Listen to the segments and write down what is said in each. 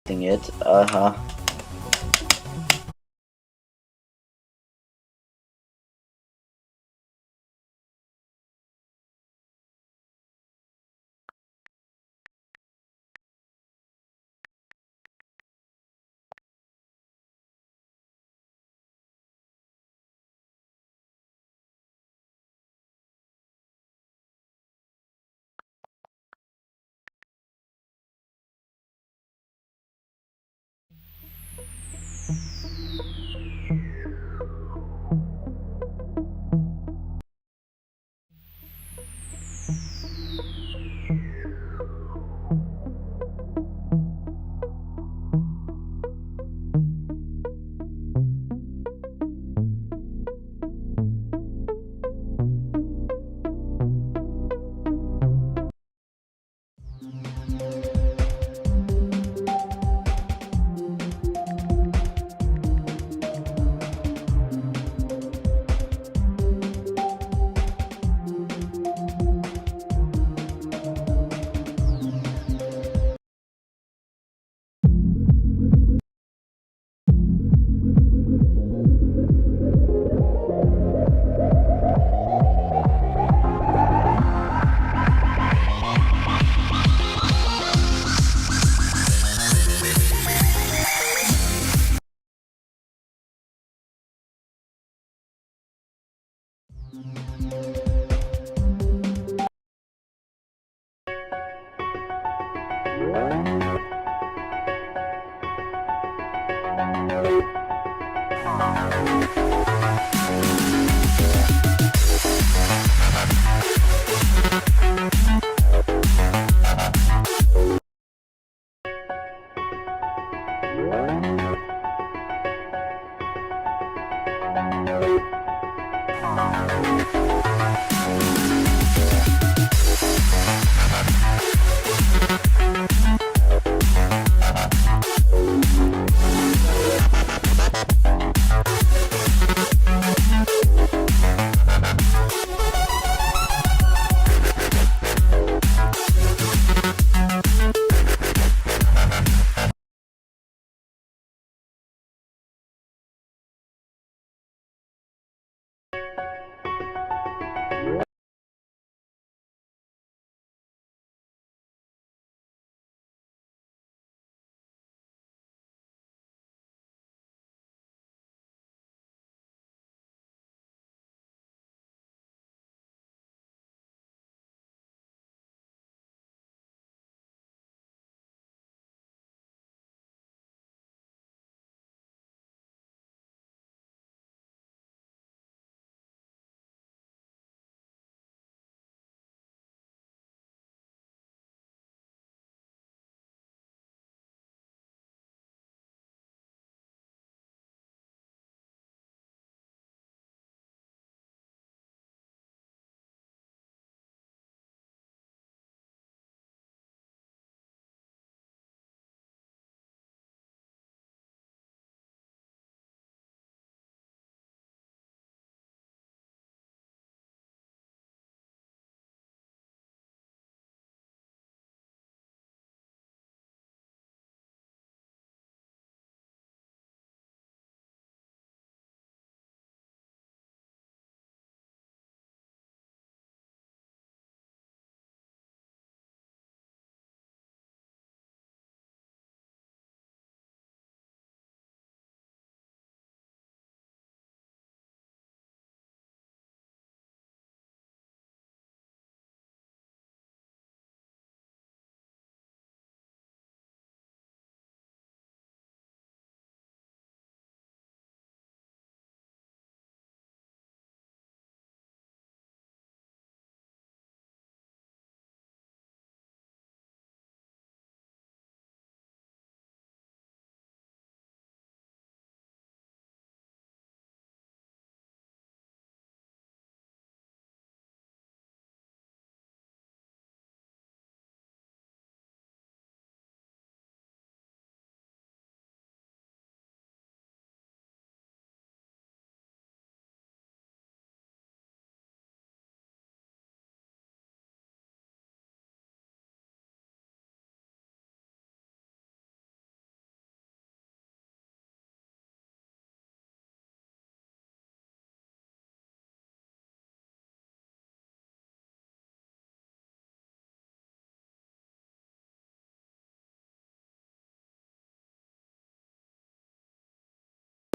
it.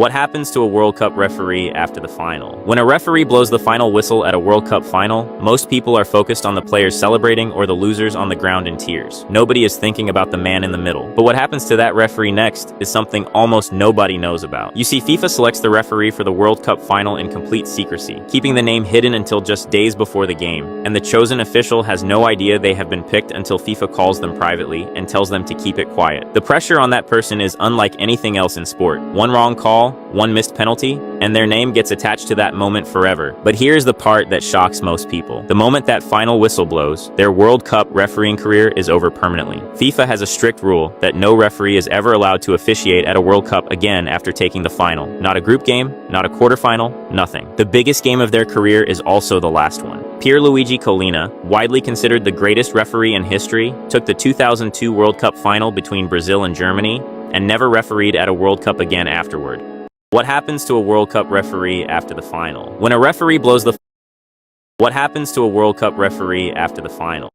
What happens to a World Cup referee after the final? When a referee blows the final whistle at a World Cup final, most people are focused on the players celebrating or the losers on the ground in tears. Nobody is thinking about the man in the middle. But what happens to that referee next is something almost nobody knows about. You see, FIFA selects the referee for the World Cup final in complete secrecy, keeping the name hidden until just days before the game, and the chosen official has no idea they have been picked until FIFA calls them privately and tells them to keep it quiet. The pressure on that person is unlike anything else in sport. One wrong call, one missed penalty, and their name gets attached to that moment forever. But here's the part that shocks most people. The moment that final whistle blows, their World Cup refereeing career is over permanently. FIFA has a strict rule that no referee is ever allowed to officiate at a World Cup again after taking the final. Not a group game, not a quarterfinal, nothing. The biggest game of their career is also the last one. Pierluigi Collina, widely considered the greatest referee in history, took the 2002 World Cup final between Brazil and Germany and never refereed at a World Cup again afterward. What happens to a World Cup referee after the final? When a referee blows the... What happens to a World Cup referee after the final?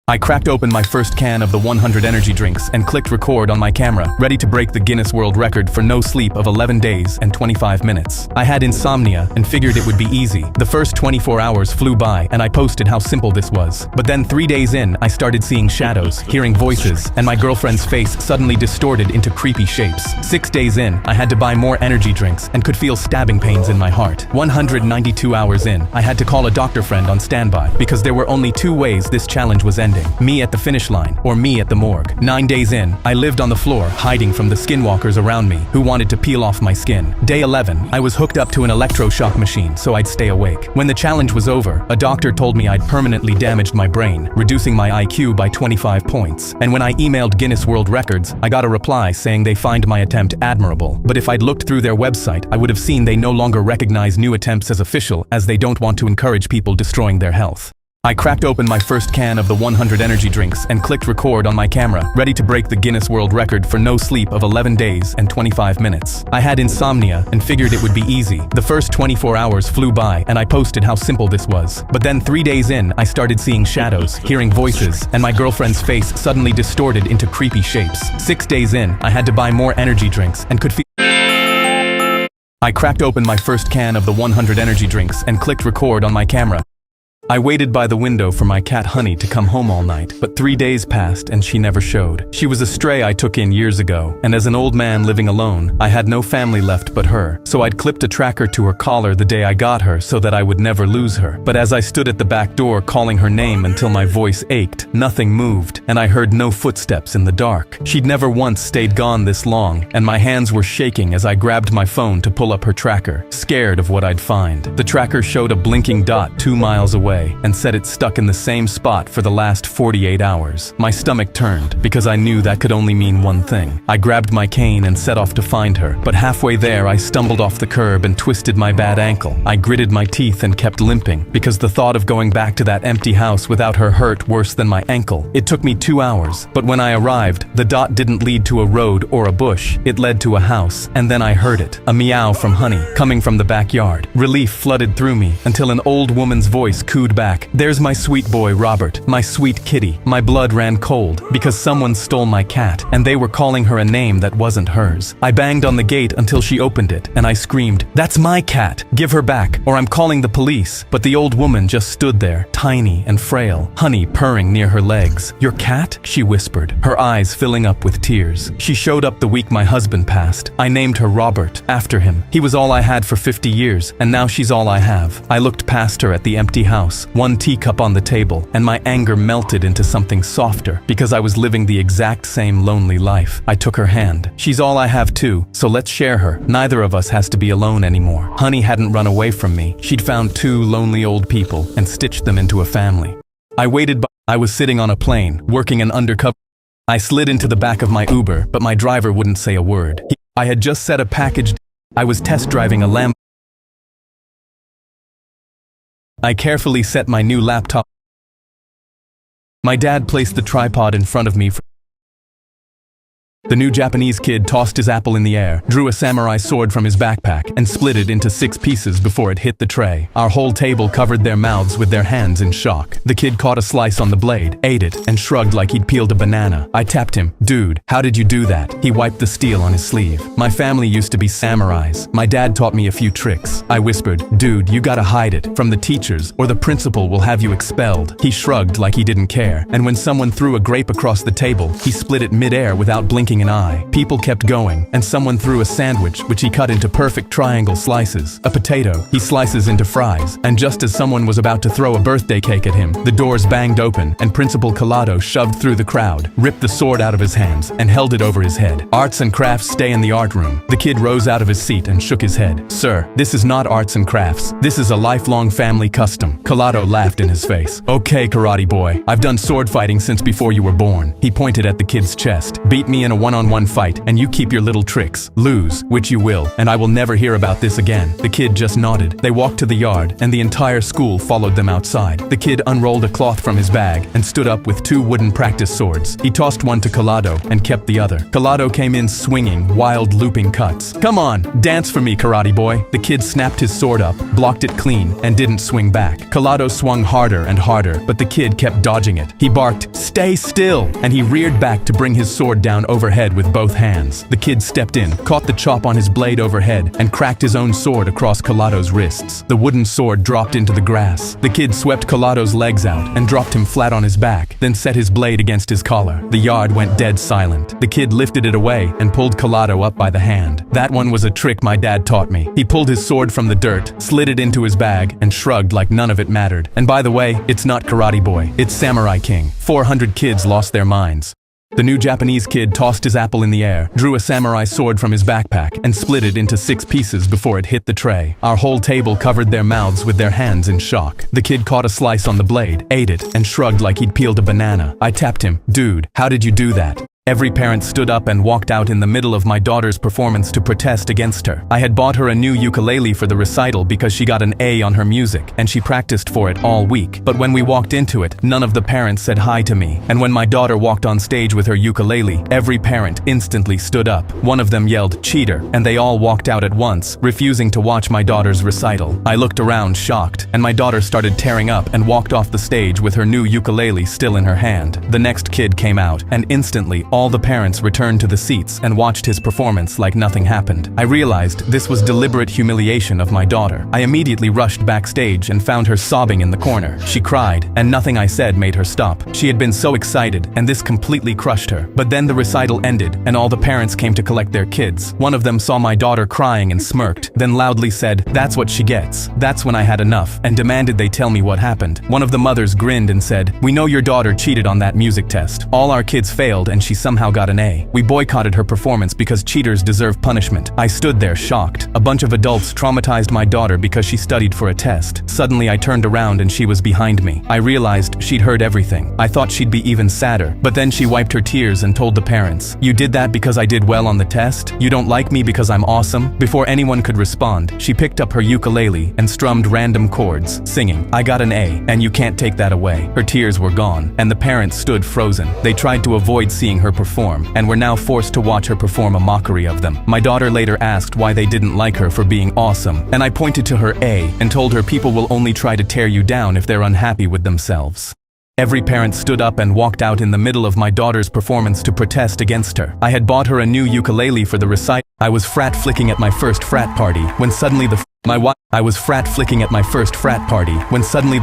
I cracked open my first can of the 100 energy drinks and clicked record on my camera, ready to break the Guinness World Record for no sleep of 11 days and 25 minutes. I had insomnia and figured it would be easy. The first 24 hours flew by and I posted how simple this was. But then 3 days in, I started seeing shadows, hearing voices, and my girlfriend's face suddenly distorted into creepy shapes. 6 days in, I had to buy more energy drinks and could feel stabbing pains in my heart. 192 hours in, I had to call a doctor friend on standby because there were only 2 ways this challenge was ending. Me at the finish line, or me at the morgue. 9 days in, I lived on the floor, hiding from the skinwalkers around me, who wanted to peel off my skin. Day 11, I was hooked up to an electroshock machine so I'd stay awake. When the challenge was over, a doctor told me I'd permanently damaged my brain, reducing my IQ by 25 points. And when I emailed Guinness World Records, I got a reply saying they find my attempt admirable. But if I'd looked through their website, I would have seen they no longer recognize new attempts as official, as they don't want to encourage people destroying their health. I cracked open my first can of the 100 energy drinks and clicked record on my camera, ready to break the Guinness World Record for no sleep of 11 days and 25 minutes. I had insomnia and figured it would be easy. The first 24 hours flew by and I posted how simple this was. But then 3 days in, I started seeing shadows, hearing voices, and my girlfriend's face suddenly distorted into creepy shapes. 6 days in, I had to buy more energy drinks and could feel... I cracked open my first can of the 100 energy drinks and clicked record on my camera. I waited by the window for my cat Honey to come home all night, but 3 days passed and she never showed. She was a stray I took in years ago, and as an old man living alone, I had no family left but her. So I'd clipped a tracker to her collar the day I got her so that I would never lose her. But as I stood at the back door calling her name until my voice ached, nothing moved, and I heard no footsteps in the dark. She'd never once stayed gone this long, and my hands were shaking as I grabbed my phone to pull up her tracker, scared of what I'd find. The tracker showed a blinking dot 2 miles away, and said it stuck in the same spot for the last 48 hours. My stomach turned, because I knew that could only mean one thing. I grabbed my cane and set off to find her, but halfway there I stumbled off the curb and twisted my bad ankle. I gritted my teeth and kept limping, because the thought of going back to that empty house without her hurt worse than my ankle. It took me 2 hours, but when I arrived, the dot didn't lead to a road or a bush. It led to a house, and then I heard it, a meow from Honey, coming from the backyard. Relief flooded through me, until an old woman's voice cooed back, "There's my sweet boy Robert, my sweet kitty." My blood ran cold, because someone stole my cat, and they were calling her a name that wasn't hers. I banged on the gate until she opened it, and I screamed, "That's my cat! Give her back, or I'm calling the police." But the old woman just stood there, tiny and frail, Honey purring near her legs. "Your cat?" she whispered, her eyes filling up with tears. She showed up the week my husband passed. I named her Robert, after him. He was all I had for 50 years, and now she's all I have. I looked past her at the empty house, one teacup on the table, and my anger melted into something softer, because I was living the exact same lonely life. I took her hand. "She's all I have too, so let's share her. Neither of us has to be alone anymore." Honey hadn't run away from me. She'd found 2 lonely old people and stitched them into a family. I waited by... I was sitting on a plane, working an undercover... I slid into the back of my Uber, but my driver wouldn't say a word. I had just set a package... I was test driving a Lambo. I carefully set my new laptop. My dad placed the tripod in front of me. The new Japanese kid tossed his apple in the air, drew a samurai sword from his backpack, and split it into 6 pieces before it hit the tray. Our whole table covered their mouths with their hands in shock. The kid caught a slice on the blade, ate it, and shrugged like he'd peeled a banana. I tapped him. "Dude, how did you do that?" He wiped the steel on his sleeve. "My family used to be samurais. My dad taught me a few tricks." I whispered, "Dude, you gotta hide it from the teachers, or the principal will have you expelled." He shrugged like he didn't care, and when someone threw a grape across the table, he split it mid-air without blinking an eye. People kept going, and someone threw a sandwich, which he cut into perfect triangle slices. A potato, he slices into fries, and just as someone was about to throw a birthday cake at him, the doors banged open, and Principal Collado shoved through the crowd, ripped the sword out of his hands, and held it over his head. "Arts and crafts stay in the art room." The kid rose out of his seat and shook his head. "Sir, this is not arts and crafts. This is a lifelong family custom." Collado laughed in his face. "Okay, karate boy, I've done sword fighting since before you were born." He pointed at the kid's chest. "Beat me in a one-on-one fight, and you keep your little tricks. Lose, which you will, and I will never hear about this again." The kid just nodded. They walked to the yard, and the entire school followed them outside. The kid unrolled a cloth from his bag and stood up with 2 wooden practice swords. He tossed one to Collado and kept the other. Collado came in swinging, wild looping cuts. "Come on, dance for me, karate boy." The kid snapped his sword up, blocked it clean, and didn't swing back. Collado swung harder and harder, but the kid kept dodging it. He barked, "Stay still!" and he reared back to bring his sword down overhead with both hands. The kid stepped in, caught the chop on his blade overhead, and cracked his own sword across Collado's wrists. The wooden sword dropped into the grass. The kid swept Collado's legs out and dropped him flat on his back, then set his blade against his collar. The yard went dead silent. The kid lifted it away and pulled Collado up by the hand. "That one was a trick my dad taught me." He pulled his sword from the dirt, slid it into his bag, and shrugged like none of it mattered. "And by the way, it's not Karate Boy, it's Samurai King." 400 kids lost their minds. The new Japanese kid tossed his apple in the air, drew a samurai sword from his backpack, and split it into 6 pieces before it hit the tray. Our whole table covered their mouths with their hands in shock. The kid caught a slice on the blade, ate it, and shrugged like he'd peeled a banana. I tapped him. "Dude, how did you do that?" Every parent stood up and walked out in the middle of my daughter's performance to protest against her. I had bought her a new ukulele for the recital because she got an A on her music, and she practiced for it all week. But when we walked into it, none of the parents said hi to me. And when my daughter walked on stage with her ukulele, every parent instantly stood up. One of them yelled, "Cheater," and they all walked out at once, refusing to watch my daughter's recital. I looked around shocked, and my daughter started tearing up and walked off the stage with her new ukulele still in her hand. The next kid came out, and instantly, all the parents returned to the seats and watched his performance like nothing happened. I realized this was deliberate humiliation of my daughter. I immediately rushed backstage and found her sobbing in the corner. She cried, and nothing I said made her stop. She had been so excited, and this completely crushed her. But then the recital ended, and all the parents came to collect their kids. One of them saw my daughter crying and smirked, then loudly said, "That's what she gets." That's when I had enough, and demanded they tell me what happened. One of the mothers grinned and said, "We know your daughter cheated on that music test. All our kids failed, and she somehow got an A. We boycotted her performance because cheaters deserve punishment." I stood there shocked. A bunch of adults traumatized my daughter because she studied for a test. Suddenly I turned around and she was behind me. I realized she'd heard everything. I thought she'd be even sadder, but then she wiped her tears and told the parents, "You did that because I did well on the test? You don't like me because I'm awesome?" Before anyone could respond, she picked up her ukulele and strummed random chords, singing, "I got an A, and you can't take that away." Her tears were gone, and the parents stood frozen. They tried to avoid seeing her perform, and were now forced to watch her perform a mockery of them. My daughter later asked why they didn't like her for being awesome, and I pointed to her A and told her people will only try to tear you down if they're unhappy with themselves. Every parent stood up and walked out in the middle of my daughter's performance to protest against her. I had bought her a new ukulele for the recital. I was frat flicking at my first frat party when suddenly the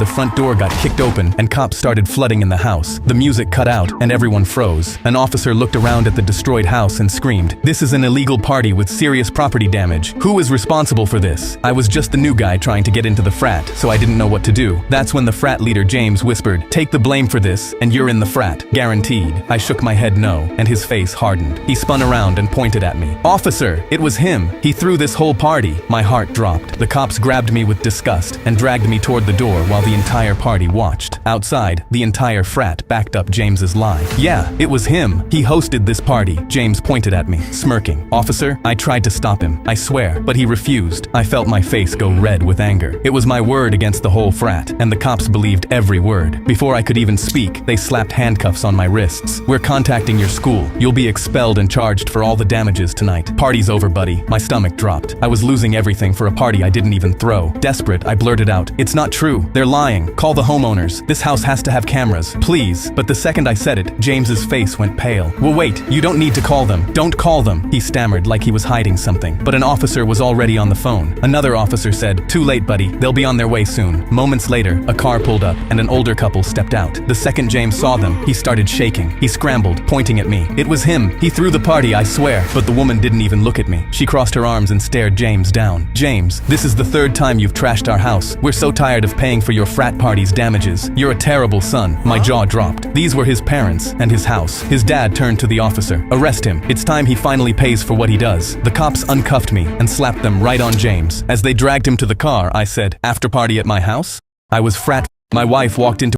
front door got kicked open and cops started flooding in the house. The music cut out and everyone froze. An officer looked around at the destroyed house and screamed, "This is an illegal party with serious property damage. Who is responsible for this?" I was just the new guy trying to get into the frat, so I didn't know what to do. That's when the frat leader James whispered, "Take the blame for this, and you're in the frat, guaranteed." I shook my head no, and his face hardened. He spun around and pointed at me. "Officer, it was him. He threw this whole party." My heart dropped. The cops grabbed me with disgust and dragged me toward the door while the entire party watched. Outside, the entire frat backed up James's lie. Yeah, it was him. He hosted this party. James pointed at me, smirking. Officer, I tried to stop him, I swear, but he refused. I felt my face go red with anger. It was my word against the whole frat, and the cops believed every word. Before I could even speak, they slapped handcuffs on my wrists. We're contacting your school. You'll be expelled and charged for all the damages tonight. Party's over, buddy. My stomach dropped. I was losing everything for a party I didn't even throw. Desperate, I blurted out, "It's not true. They're lying. Call the homeowners. This house has to have cameras. Please." But the second I said it, James's face went pale. "Well, wait. You don't need to call them. Don't call them," he stammered like he was hiding something. But an officer was already on the phone. Another officer said, "Too late, buddy. They'll be on their way soon." Moments later, a car pulled up and an older couple stepped out. The second James saw them, he started shaking. He scrambled, pointing at me. It was him. He threw the party, I swear. But the woman didn't even look at me. She crossed her arms and stared James down. "James, this is the third time you've trashed our house. We're so tired of paying for your frat party's damages. You're a terrible son." My jaw dropped. These were his parents and his house. His dad turned to the officer. "Arrest him. It's time he finally pays for what he does." The cops uncuffed me and slapped them right on James. As they dragged him to the car, I said, "After party at my house?" I was frat. My wife walked into